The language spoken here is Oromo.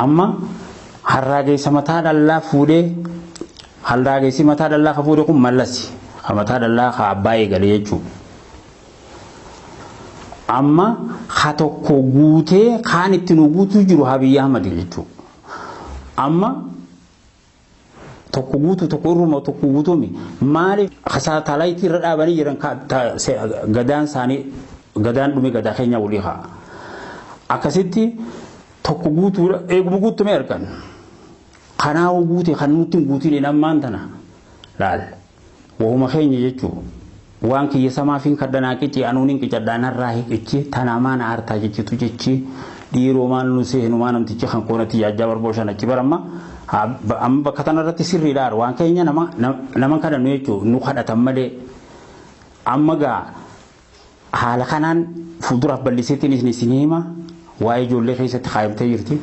amma harraagessa mataa dallaa fuudhee harraagessi mataa dallaa ka fuudhe kun mallasi mataa dallaa ka abbaa eegale jechuudha. amma ha tokko guutee kaan ittiin guutuu jiru Abiyyi Ahmad jechuudha. amma tokko guutuu tokko irruma tokko guutuumi maaliif saatalaayiti irra dhaabanii jiran gadaan isaanii gadaan dhume gadaa keenya walii haa akkasitti tokko guutuu eeguma guutume argan kanaawu guute kan nuti guutiin ammaan tana laal wahuma keenya jechuudha. waan kiyya samaafiin kaddanaa qici anuuniin qicadhaan irraa hiqichi tanaamaan aartaa jechitu jechi dhiiroo maan nu seenu maan namtichi kan koonatti yaajjaa barbooshan achi baramma amma bakka tanarratti sirriidhaan waan keenya nama kadhannu jechuudha nu kadhatan malee amma gaa haala kanaan fuulduraaf bal'iseetiin isin hima waa'ee ijoollee keessatti kaayamtee jirti.